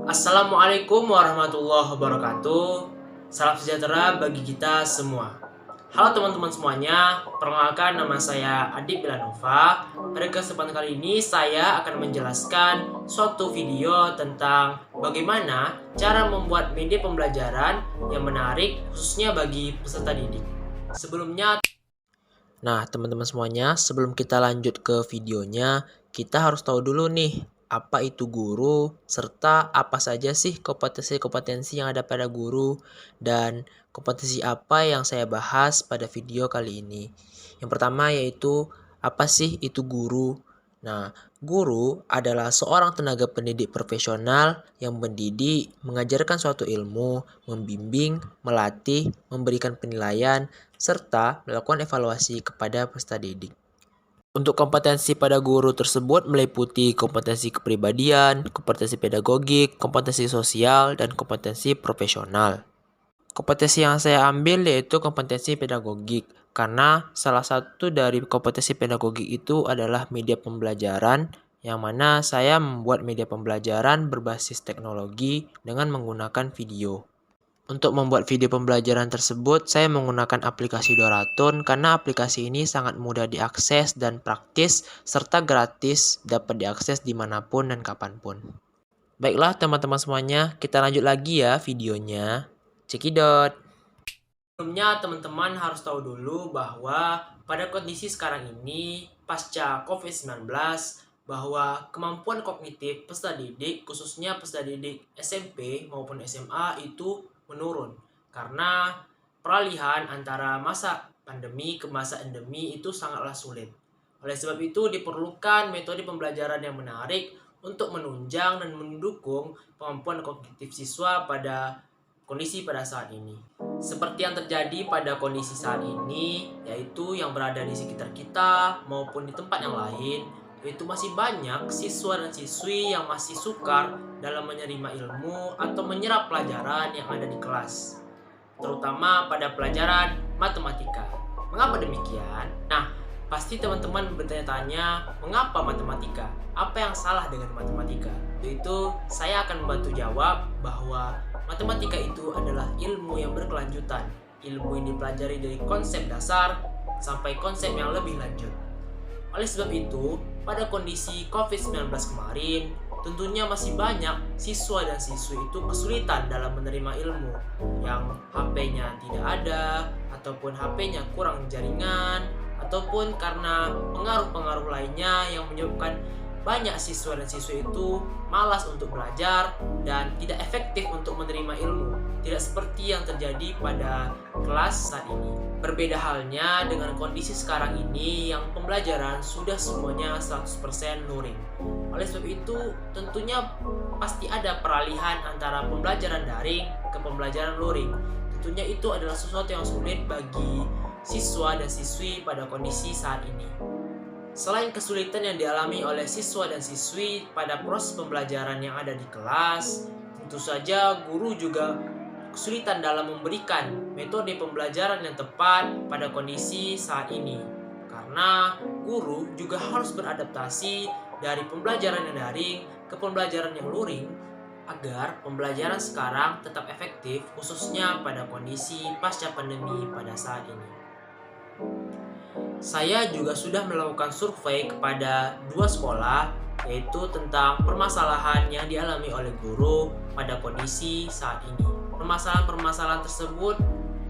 Assalamualaikum warahmatullahi wabarakatuh. Salam sejahtera bagi kita semua. Halo teman-teman semuanya, perkenalkan nama saya Adib Bilanova. Pada kesempatan kali ini saya akan menjelaskan suatu video tentang bagaimana cara membuat media pembelajaran yang menarik khususnya bagi peserta didik. Teman-teman semuanya, sebelum kita lanjut ke videonya, kita harus tahu dulu nih, apa itu guru, serta apa saja sih kompetensi-kompetensi yang ada pada guru, dan kompetensi apa yang saya bahas pada video kali ini. Yang pertama yaitu, apa sih itu guru? Nah, guru adalah seorang tenaga pendidik profesional yang mendidik, mengajarkan suatu ilmu, membimbing, melatih, memberikan penilaian, serta melakukan evaluasi kepada peserta didik. Untuk kompetensi pada guru tersebut meliputi kompetensi kepribadian, kompetensi pedagogik, kompetensi sosial, dan kompetensi profesional. Kompetensi yang saya ambil yaitu kompetensi pedagogik, karena salah satu dari kompetensi pedagogik itu adalah media pembelajaran, yang mana saya membuat media pembelajaran berbasis teknologi dengan menggunakan video. Untuk membuat video pembelajaran tersebut, saya menggunakan aplikasi Doraton karena aplikasi ini sangat mudah diakses dan praktis, serta gratis dapat diakses dimanapun dan kapanpun. Baiklah teman-teman semuanya, kita lanjut lagi ya videonya. Cekidot! Sebelumnya teman-teman harus tahu dulu bahwa pada kondisi sekarang ini, pasca COVID-19, bahwa kemampuan kognitif peserta didik, khususnya peserta didik SMP maupun SMA itu menurun karena peralihan antara masa pandemi ke masa endemi itu sangatlah sulit. Oleh sebab itu diperlukan metode pembelajaran yang menarik untuk menunjang dan mendukung kemampuan kognitif siswa pada kondisi pada saat ini. Seperti yang terjadi pada kondisi saat ini, yaitu yang berada di sekitar kita maupun di tempat yang lain, yaitu masih banyak siswa dan siswi yang masih sukar dalam menerima ilmu atau menyerap pelajaran yang ada di kelas, terutama pada pelajaran matematika. Mengapa demikian? Nah, pasti teman-teman bertanya-tanya, mengapa matematika? Apa yang salah dengan matematika? Yaitu saya akan membantu jawab bahwa matematika itu adalah ilmu yang berkelanjutan. Ilmu yang dipelajari dari konsep dasar sampai konsep yang lebih lanjut. Oleh sebab itu, pada kondisi COVID-19 kemarin, tentunya masih banyak siswa dan siswi itu kesulitan dalam menerima ilmu, yang HP-nya tidak ada, ataupun HP-nya kurang jaringan, ataupun karena pengaruh-pengaruh lainnya yang menyebabkan banyak siswa dan siswi itu malas untuk belajar dan tidak efektif untuk menerima ilmu. Tidak seperti yang terjadi pada kelas saat ini. Berbeda halnya dengan kondisi sekarang ini yang pembelajaran sudah semuanya 100% luring. Oleh sebab itu, tentunya pasti ada peralihan antara pembelajaran daring ke pembelajaran luring. Tentunya itu adalah sesuatu yang sulit bagi siswa dan siswi pada kondisi saat ini. Selain kesulitan yang dialami oleh siswa dan siswi pada proses pembelajaran yang ada di kelas, tentu saja guru juga kesulitan dalam memberikan metode pembelajaran yang tepat pada kondisi saat ini. Karena guru juga harus beradaptasi dari pembelajaran yang daring ke pembelajaran yang luring agar pembelajaran sekarang tetap efektif, khususnya pada kondisi pasca pandemi pada saat ini. Saya juga sudah melakukan survei kepada 2 sekolah, yaitu tentang permasalahan yang dialami oleh guru pada kondisi saat ini. Permasalahan-permasalahan tersebut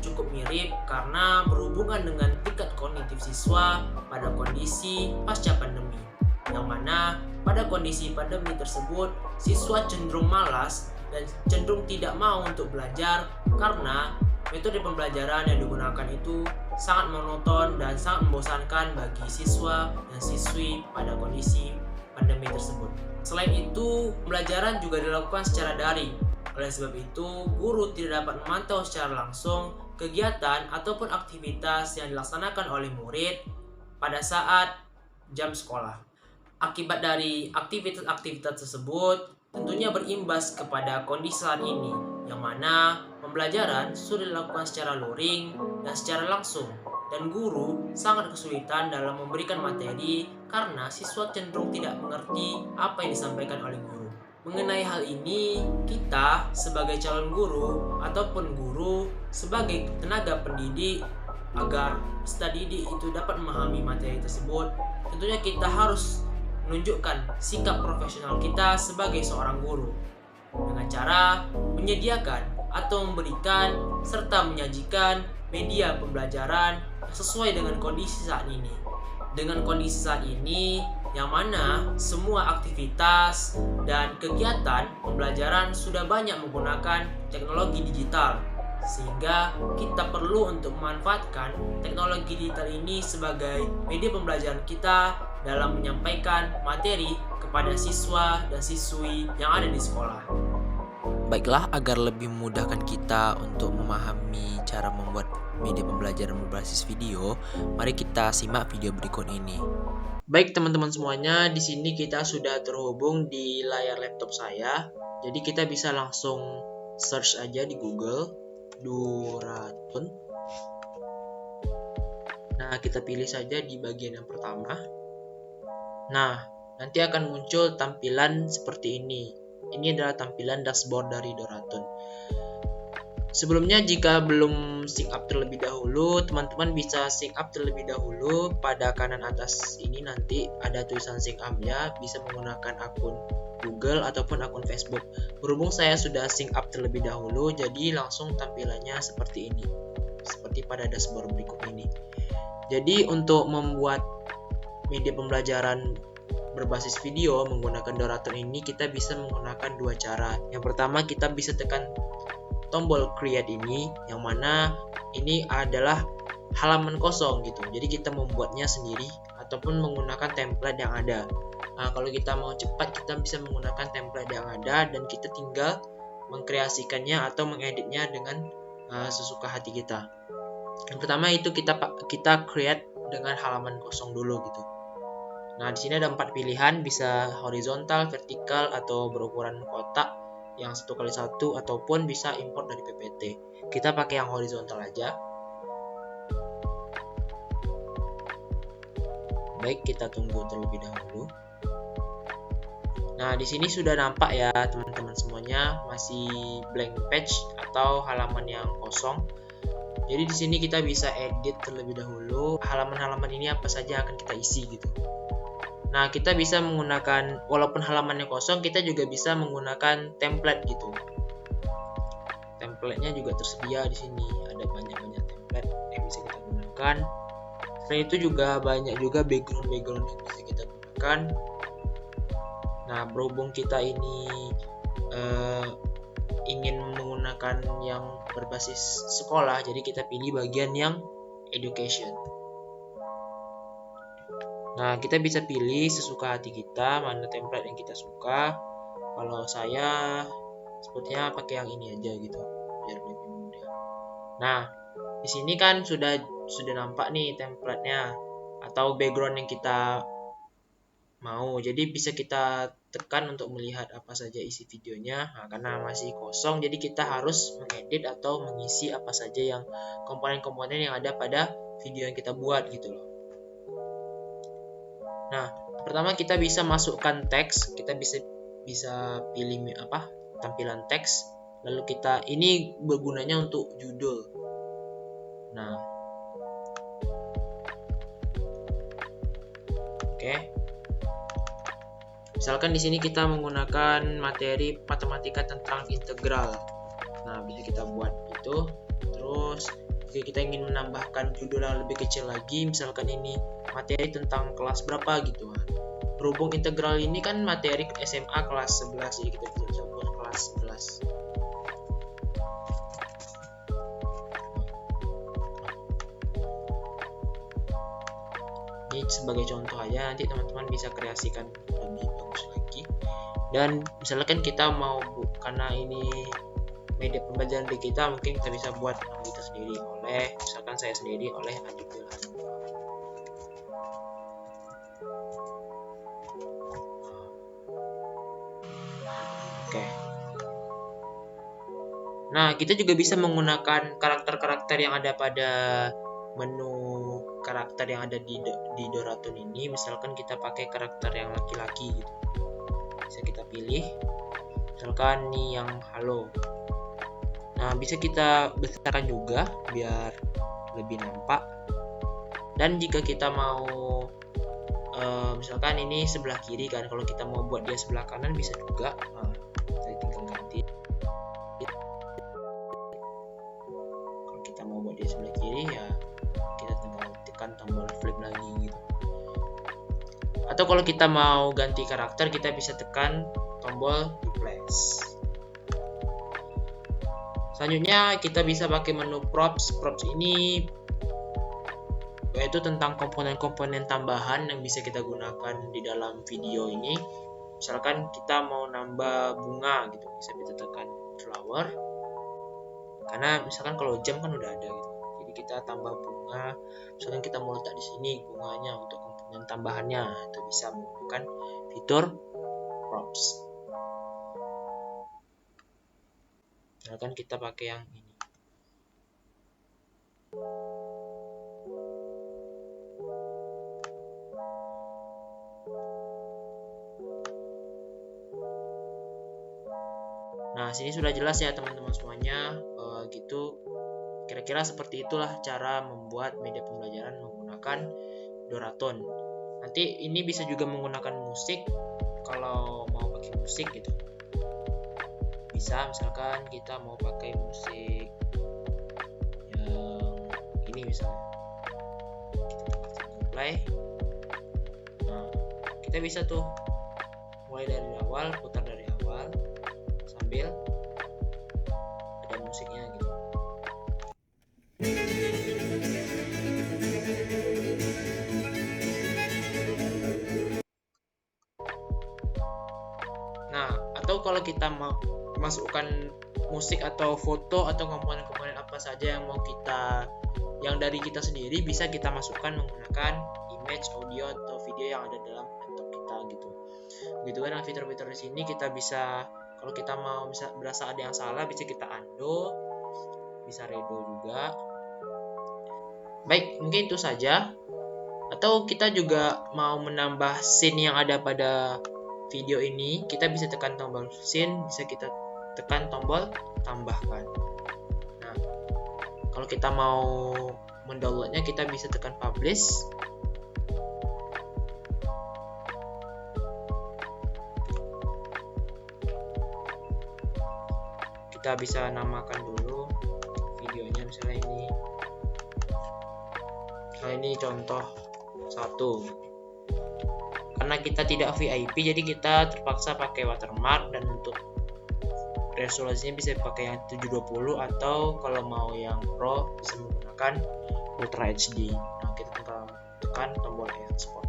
cukup mirip karena berhubungan dengan tingkat kognitif siswa pada kondisi pasca pandemi, yang mana pada kondisi pandemi tersebut siswa cenderung malas dan cenderung tidak mau untuk belajar karena metode pembelajaran yang digunakan itu sangat monoton dan sangat membosankan bagi siswa dan siswi pada kondisi pandemi tersebut. Selain itu, pembelajaran juga dilakukan secara daring. Oleh sebab itu, guru tidak dapat memantau secara langsung kegiatan ataupun aktivitas yang dilaksanakan oleh murid pada saat jam sekolah. Akibat dari aktivitas-aktivitas tersebut tentunya berimbas kepada kondisi saat ini, yang mana pembelajaran sudah dilakukan secara luring dan secara langsung, dan guru sangat kesulitan dalam memberikan materi karena siswa cenderung tidak mengerti apa yang disampaikan oleh guru. Mengenai hal ini, kita sebagai calon guru ataupun guru sebagai tenaga pendidik, agar peserta didik itu dapat memahami materi tersebut, tentunya kita harus menunjukkan sikap profesional kita sebagai seorang guru dengan cara menyediakan atau memberikan serta menyajikan media pembelajaran sesuai dengan kondisi saat ini. Dengan kondisi saat ini yang mana semua aktivitas dan kegiatan pembelajaran sudah banyak menggunakan teknologi digital, sehingga kita perlu untuk memanfaatkan teknologi digital ini sebagai media pembelajaran kita dalam menyampaikan materi kepada siswa dan siswi yang ada di sekolah. Baiklah, agar lebih memudahkan kita untuk memahami cara membuat media pembelajaran berbasis video, mari kita simak video berikut ini. Baik teman-teman semuanya, di sini kita sudah terhubung di layar laptop saya. Jadi kita bisa langsung search aja di Google Duratun. Nah, kita pilih saja di bagian yang pertama. Nah, nanti akan muncul tampilan seperti ini. Ini adalah tampilan dashboard dari Duratun. Sebelumnya, jika belum sync up terlebih dahulu, teman-teman bisa sync up terlebih dahulu. Pada kanan atas ini nanti ada tulisan sync up ya, bisa menggunakan akun Google ataupun akun Facebook. Berhubung saya sudah sync up terlebih dahulu, jadi langsung tampilannya seperti ini, seperti pada dashboard berikut ini. Jadi untuk membuat media pembelajaran berbasis video menggunakan Duratun ini, kita bisa menggunakan dua cara. Yang pertama, kita bisa tekan tombol create ini, yang mana ini adalah halaman kosong gitu. Jadi kita membuatnya sendiri ataupun menggunakan template yang ada. Nah, kalau kita mau cepat, kita bisa menggunakan template yang ada dan kita tinggal mengkreasikannya atau mengeditnya dengan sesuka hati kita. Yang pertama itu kita create dengan halaman kosong dulu gitu. Nah, di sini ada 4 pilihan, bisa horizontal, vertikal, atau berukuran kotak yang 1x1 ataupun bisa import dari PPT. Kita pakai yang horizontal aja. Baik, kita tunggu terlebih dahulu. Nah, di sini sudah nampak ya teman-teman semuanya, masih blank page atau halaman yang kosong. Jadi di sini kita bisa edit terlebih dahulu halaman-halaman ini apa saja akan kita isi gitu. Nah, kita bisa menggunakan, walaupun halamannya kosong, kita juga bisa menggunakan template gitu. Templatenya juga tersedia di sini, ada banyak-banyak template yang bisa kita gunakan. Selain itu juga banyak juga background yang bisa kita gunakan. Nah, berhubung kita ini ingin menggunakan yang berbasis sekolah, jadi kita pilih bagian yang education. Nah, kita bisa pilih sesuka hati kita mana template yang kita suka. Kalau saya sepertinya pakai yang ini aja gitu, biar lebih mudah. Nah, di sini kan sudah nampak nih templatenya atau background yang kita mau. Jadi bisa kita tekan untuk melihat apa saja isi videonya. Nah, karena masih kosong, jadi kita harus mengedit atau mengisi apa saja yang komponen-komponen yang ada pada video yang kita buat gitu loh. Nah, pertama kita bisa masukkan teks, kita bisa pilih tampilan teks, lalu kita ini bergunanya untuk judul. Nah, oke. Misalkan di sini kita menggunakan materi matematika tentang integral. Nah, bisa kita buat itu. Terus jika kita ingin menambahkan judul yang lebih kecil lagi, misalkan ini materi tentang kelas berapa gitu. Berhubung integral ini kan materi SMA kelas 11, jadi kita bisa buat kelas 11. Ini sebagai contoh aja, nanti teman-teman bisa kreasikan lebih bagus lagi. Dan misalkan kita mau karena ini media pembelajaran digital, mungkin kita bisa buat kita sendiri misalkan saya sendiri oleh Adib Ilham. Oke. Nah, kita juga bisa menggunakan karakter-karakter yang ada pada menu karakter yang ada di Duratun ini. Misalkan kita pakai karakter yang laki-laki gitu, bisa kita pilih. Misalkan nih yang halo. Nah, bisa kita besarkan juga biar lebih nampak. Dan jika kita mau misalkan ini sebelah kiri kan, kalau kita mau buat dia sebelah kanan bisa juga. Nah, kita tinggal ganti. Kalau kita mau buat dia sebelah kiri ya kita tinggal tekan tombol flip lagi gitu. Atau kalau kita mau ganti karakter kita bisa tekan tombol replace. Selanjutnya kita bisa pakai menu props. Props ini yaitu tentang komponen-komponen tambahan yang bisa kita gunakan di dalam video ini. Misalkan kita mau nambah bunga gitu, bisa kita tekan flower. Karena misalkan kalau jam kan udah ada gitu. Jadi kita tambah bunga. Misalkan kita mau letak di sini bunganya untuk komponen tambahannya, itu bisa menggunakan fitur props. Misalkan kita pakai yang ini. Nah, sini sudah jelas ya teman-teman semuanya, gitu. Kira-kira seperti itulah cara membuat media pembelajaran menggunakan Doraton. Nanti ini bisa juga menggunakan musik kalau mau pakai musik gitu. Bisa misalkan kita mau pakai musik yang ini misalnya. Kita play. Nah, kita bisa tuh mulai dari awal, putar dari awal sambil ada musiknya gitu. Nah, atau kalau kita mau masukkan musik atau foto atau komponen-komponen apa saja yang mau kita yang dari kita sendiri bisa kita masukkan menggunakan image, audio atau video yang ada dalam laptop kita gitu. Gitu kan fitur-fitur di sini kita bisa kalau kita mau bisa berasa ada yang salah bisa kita undo, bisa redo juga. Baik, mungkin itu saja. Atau kita juga mau menambah scene yang ada pada video ini, kita bisa tekan tombol scene, bisa kita tekan tombol tambahkan. Nah, kalau kita mau mendownloadnya kita bisa tekan publish. Kita bisa namakan dulu videonya, misalnya ini. Nah, ini contoh 1. Karena kita tidak VIP jadi kita terpaksa pakai watermark, dan untuk resolusinya bisa pakai yang 720 atau kalau mau yang pro bisa menggunakan Ultra HD. Nah, kita tinggal tekan tombol export.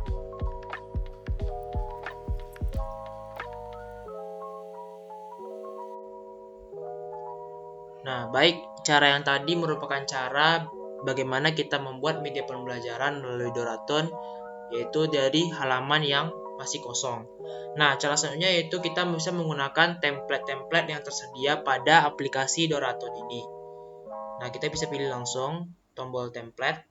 Nah, baik, cara yang tadi merupakan cara bagaimana kita membuat media pembelajaran melalui Doraton, yaitu dari halaman yang masih kosong. Nah, cara selanjutnya yaitu kita bisa menggunakan template-template yang tersedia pada aplikasi Doraton ini. Nah, kita bisa pilih langsung tombol template.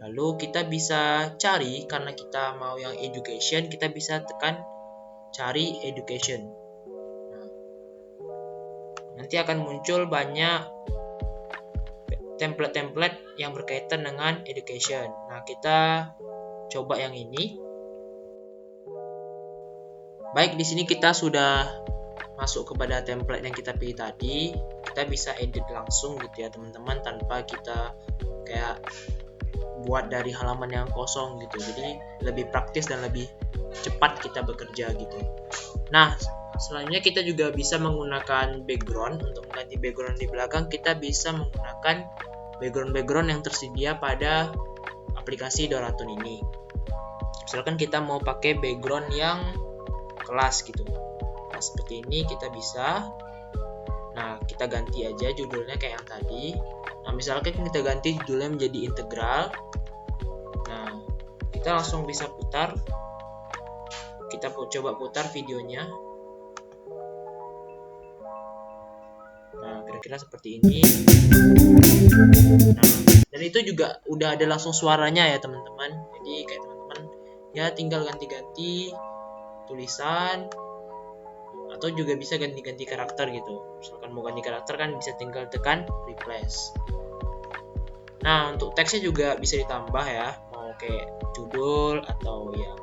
Lalu kita bisa cari, karena kita mau yang education, kita bisa tekan cari education. Nah, nanti akan muncul banyak template-template yang berkaitan dengan education. Nah, kita coba yang ini. Baik, di sini kita sudah masuk kepada template yang kita pilih tadi. Kita bisa edit langsung gitu ya teman-teman, tanpa kita kayak buat dari halaman yang kosong gitu. Jadi lebih praktis dan lebih cepat kita bekerja gitu. Nah, selanjutnya kita juga bisa menggunakan background. Untuk mengganti background di belakang kita bisa menggunakan background yang tersedia pada aplikasi Doraton ini. Misalkan kita mau pakai background yang kelas gitu. Nah, seperti ini kita bisa. Nah, kita ganti aja judulnya kayak yang tadi. Nah, misalkan kita ganti judulnya menjadi integral. Nah, kita langsung bisa putar. Kita coba putar videonya. Nah, kira-kira seperti ini. Nah, dan itu juga udah ada langsung suaranya ya teman-teman. Jadi kayak teman-teman ya tinggal ganti-ganti tulisan, atau juga bisa ganti-ganti karakter gitu. Misalkan mau ganti karakter kan bisa tinggal tekan replace. Nah, untuk teksnya juga bisa ditambah ya, mau kayak judul atau ya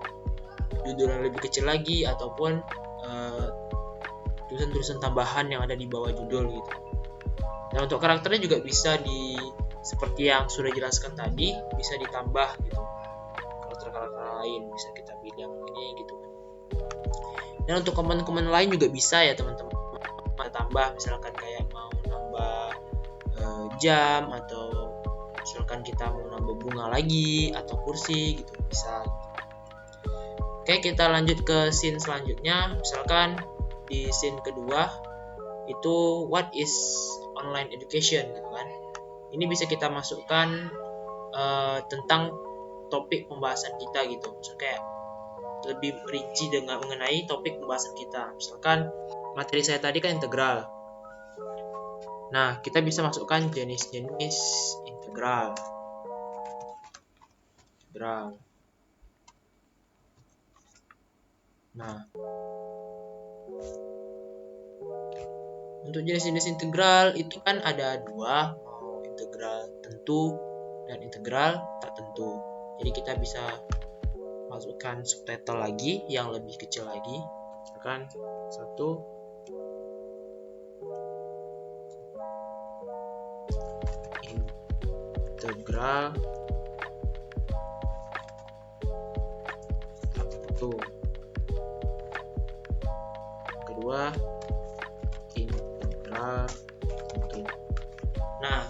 judul yang lebih kecil lagi, ataupun tulisan-tulisan tambahan yang ada di bawah judul gitu. Dan untuk karakternya juga bisa seperti yang sudah jelaskan tadi, bisa ditambah gitu. Karakter-karakter lain bisa kita pilih yang ini gitu. Dan untuk komen-komen lain juga bisa ya teman-teman. Tambah misalkan kayak mau nambah jam, atau misalkan kita mau nambah bunga lagi atau kursi gitu, bisa. Oke, kita lanjut ke scene selanjutnya. Misalkan di scene kedua itu what is online education gitu kan. Ini bisa kita masukkan tentang topik pembahasan kita gitu. Misalnya kayak lebih rinci dengan mengenai topik pembahasan kita. Misalkan materi saya tadi kan integral. Nah, kita bisa masukkan jenis-jenis integral. Nah, untuk jenis-jenis integral itu kan ada dua, mau integral tentu dan integral tak tentu. Jadi kita bisa masukkan subtitle lagi yang lebih kecil lagi. Misalkan satu integral tak tentu. Kedua integral tentu. Nah,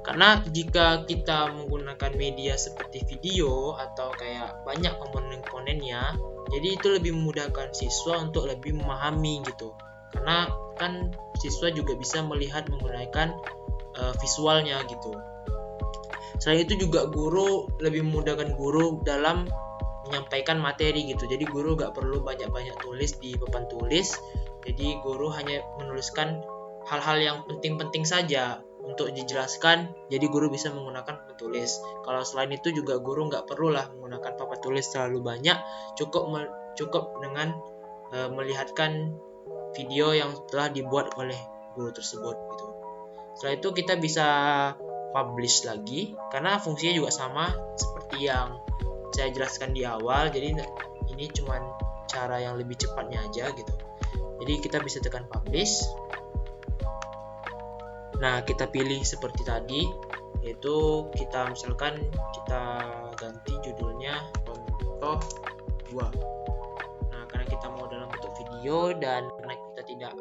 karena jika kita menggunakan media seperti video atau kayak banyak komponen-komponennya, jadi itu lebih memudahkan siswa untuk lebih memahami gitu. Karena kan siswa juga bisa melihat menggunakan visualnya gitu. Selain itu juga guru lebih memudahkan guru dalam menyampaikan materi gitu. Jadi guru gak perlu banyak-banyak tulis di papan tulis. Jadi guru hanya menuliskan hal-hal yang penting-penting saja untuk dijelaskan, jadi guru bisa menggunakan papan tulis. Kalau selain itu juga guru nggak perlulah menggunakan papan tulis terlalu banyak, cukup dengan melihatkan video yang telah dibuat oleh guru tersebut gitu. Setelah itu kita bisa publish lagi, karena fungsinya juga sama seperti yang saya jelaskan di awal. Jadi ini cuman cara yang lebih cepatnya aja gitu. Jadi kita bisa tekan publish. Nah, kita pilih seperti tadi, yaitu kita misalkan kita ganti judulnya contoh 2. Nah, karena kita mau dalam bentuk video dan karena kita tidak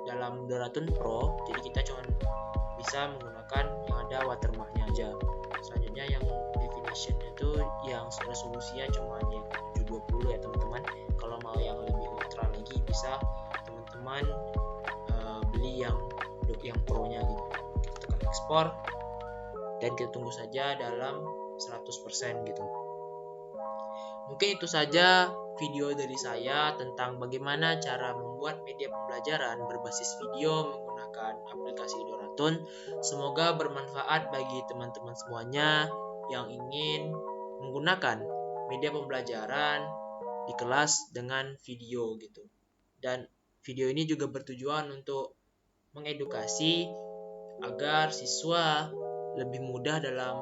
dalam Doratun Pro, jadi kita cuma bisa menggunakan yang ada watermarknya aja. Selanjutnya yang definitionnya itu yang resolusinya cuma yang 720 ya teman-teman. Kalau mau yang lebih ultra lagi bisa teman-teman beli yang pro-nya gitu. Kita tekan ekspor dan kita tunggu saja dalam 100% gitu. Mungkin itu saja video dari saya tentang bagaimana cara membuat media pembelajaran berbasis video menggunakan aplikasi Doratun. Semoga bermanfaat bagi teman-teman semuanya yang ingin menggunakan media pembelajaran di kelas dengan video gitu. Dan video ini juga bertujuan untuk mengedukasi agar siswa lebih mudah dalam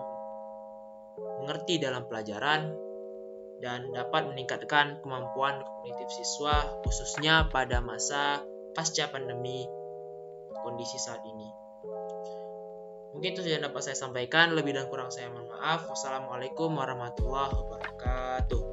mengerti dalam pelajaran dan dapat meningkatkan kemampuan kognitif siswa khususnya pada masa pasca pandemi kondisi saat ini. Mungkin itu saja yang dapat saya sampaikan, lebih dan kurang saya mohon maaf. Wassalamualaikum warahmatullahi wabarakatuh.